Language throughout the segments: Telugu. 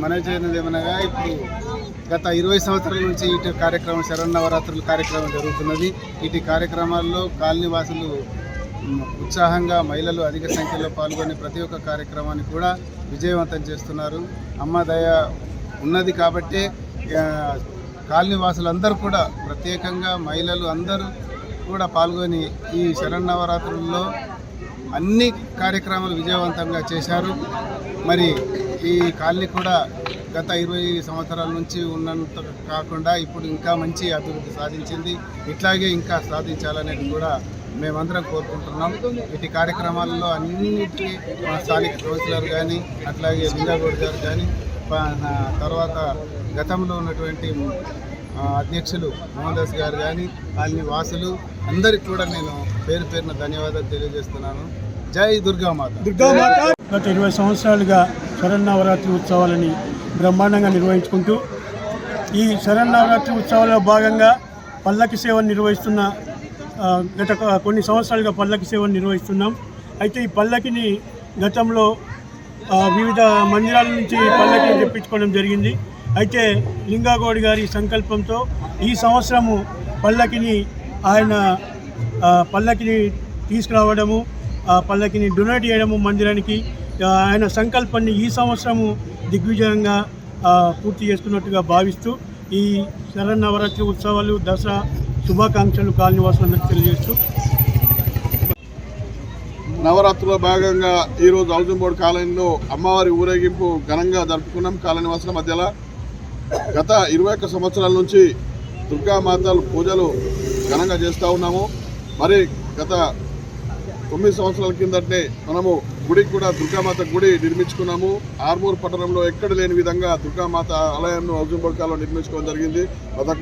మనవి చేయనిది ఏమనగా ఇప్పుడు గత 20 సంవత్సరాల నుంచి ఇటు కార్యక్రమం శరన్నవరాత్రుల కార్యక్రమం జరుగుతున్నది. ఇటు కార్యక్రమాల్లో కాలనీ వాసులు ఉత్సాహంగా మహిళలు అధిక సంఖ్యలో పాల్గొని ప్రతి ఒక్క కార్యక్రమాన్ని కూడా విజయవంతం చేస్తున్నారు. అమ్మ దయ ఉన్నది కాబట్టి కాలనీ వాసులందరూ కూడా ప్రత్యేకంగా మహిళలు అందరూ కూడా పాల్గొని ఈ శరన్నవరాత్రుల్లో అన్ని కార్యక్రమాలు విజయవంతంగా చేశారు. మరి ఈ కాలనీ కూడా గత 20 సంవత్సరాల నుంచి ఉన్నంత కాకుండా ఇప్పుడు ఇంకా మంచి అభివృద్ధి సాధించింది. ఇట్లాగే ఇంకా సాధించాలనేది కూడా మేమందరం కోరుకుంటున్నాం. ఇటు కార్యక్రమాల్లో అన్నింటికీ మా స్థానిక కౌన్సిలర్ కానీ అట్లాగే లింగాగౌడ్ గారు కానీ తర్వాత గతంలో ఉన్నటువంటి అధ్యక్షులు మోహన్దాస్ గారు కానీ కాలనీ వాసులు అందరికీ కూడా నేను పేరు పేరున ధన్యవాదాలు తెలియజేస్తున్నాను. జై దుర్గామాత. గత 20 సంవత్సరాలుగా శరన్నవరాత్రి ఉత్సవాలని బ్రహ్మాండంగా నిర్వహించుకుంటూ ఈ శరన్నవరాత్రి ఉత్సవాల్లో భాగంగా పల్లకి సేవను నిర్వహిస్తున్న గత కొన్ని సంవత్సరాలుగా పల్లకి సేవను నిర్వహిస్తున్నాం. అయితే ఈ పల్లకిని గతంలో వివిధ మందిరాల నుంచి పల్లకిని తెప్పించుకోవడం జరిగింది. అయితే లింగాగౌడ్ గారి సంకల్పంతో ఈ సంవత్సరము ఆయన పల్లకిని తీసుకురావడము, పల్లకిని డొనేట్ చేయడము మందిరానికి ఆయన సంకల్పాన్ని ఈ సంవత్సరము దిగ్విజయంగా పూర్తి చేసుకున్నట్టుగా భావిస్తూ ఈ శరన్నవరాత్రి ఉత్సవాలు దసరా శుభాకాంక్షలు కాలనీవాసులందరికీ తెలియజేస్తూ నవరాత్రుల భాగంగా ఈరోజు హౌసింగ్ బోర్డు కాలనీలో అమ్మవారి ఊరేగింపు ఘనంగా జరుపుకున్నాం. కాలనీ వాసుల మధ్యలో గత 21 సంవత్సరాల నుంచి దుర్గామాతలు పూజలు ఘనంగా చేస్తూ ఉన్నాము. మరి గత 9 సంవత్సరాల కిందటనే మనము గుడికి కూడా దుర్గామాత గుడి నిర్మించుకున్నాము. ఆర్మూర్ పట్టణంలో ఎక్కడ లేని విధంగా దుర్గామాత ఆలయాన్ని హౌసింగ్ బోర్డు కాలంలో నిర్మించుకోవడం జరిగింది.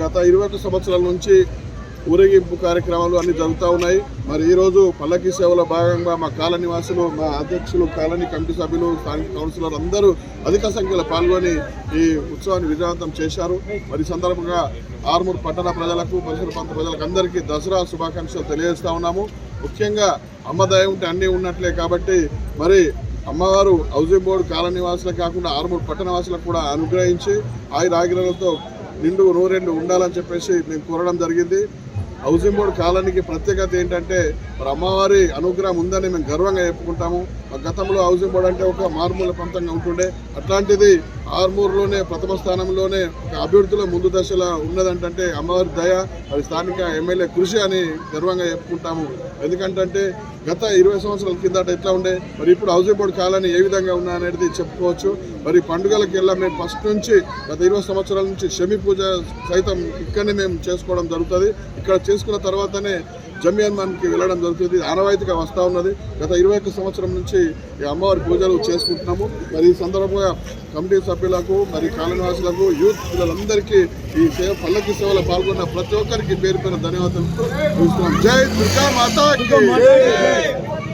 గత 21 సంవత్సరాల నుంచి ఊరేగింపు కార్యక్రమాలు అన్ని జరుగుతూ ఉన్నాయి. మరి ఈరోజు పల్లకి సేవలో భాగంగా మా కాలనీ వాసులు, మా అధ్యక్షులు, కాలనీ కమిటీ సభ్యులు, స్థానిక కౌన్సిలర్ అందరూ అధిక సంఖ్యలో పాల్గొని ఈ ఉత్సవాన్ని విజయవంతం చేశారు. మరి సందర్భంగా ఆర్మూర్ పట్టణ ప్రజలకు, పరిసర ప్రాంత ప్రజలకు అందరికీ దసరా శుభాకాంక్షలు తెలియజేస్తూ ఉన్నాము. ముఖ్యంగా అమ్మ దయ ఉంటే అన్నీ ఉన్నట్లే కాబట్టి మరి అమ్మవారు హౌసింగ్ బోర్డు కాలనీ వాసులే కాకుండా ఆర్మూర్ పట్టణ వాసులకు కూడా అనుగ్రహించి ఆయురాగ్రహాలతో నిండు నూరేళ్ళు ఉండాలని చెప్పేసి మేము కోరడం జరిగింది. హౌసింగ్ బోర్డు కాలనీకి ప్రత్యేకత ఏంటంటే మరి అమ్మవారి అనుగ్రహం ఉందని మేము గర్వంగా చెప్పుకుంటాము. గతంలో హౌసింగ్ బోర్డు అంటే ఒక మారుమూల ప్రాంతంగా ఉంటుండే, అట్లాంటిది ఆర్మూర్లోనే ప్రథమ స్థానంలోనే ఒక అభివృద్ధిలో ముందు దశలో ఉన్నదంటే అమ్మవారి దయ, మరి స్థానిక ఎమ్మెల్యే కృషి అని గర్వంగా చెప్పుకుంటాము. ఎందుకంటే గత 20 సంవత్సరాల కిందట ఎట్లా ఉండే, మరి ఇప్పుడు హౌసింగ్ బోర్డు కాలనీ ఏ విధంగా ఉన్నా అనేది చెప్పుకోవచ్చు. మరి పండుగలకి వెళ్ళా మేము ఫస్ట్ నుంచి గత 20 సంవత్సరాల నుంచి శమి పూజ సైతం ఇక్కడనే మేము చేసుకోవడం జరుగుతుంది. ఇక్కడ చేసుకున్న తర్వాతనే జమ్యాన్మాన్కి వెళ్ళడం జరుగుతుంది. ఆనవాయితీగా వస్తూ ఉన్నది. గత 21 సంవత్సరం నుంచి ఈ అమ్మవారి పూజలు చేసుకుంటున్నాము. మరి ఈ సందర్భంగా కమిటీ సభ్యులకు, మరి కాలనీవాసులకు, యూత్ పిల్లలందరికీ ఈ పల్లకి సేవలో పాల్గొన్న ప్రతి ఒక్కరికి పేరు పేరు ధన్యవాదాలు. జై దుర్గా మాతా.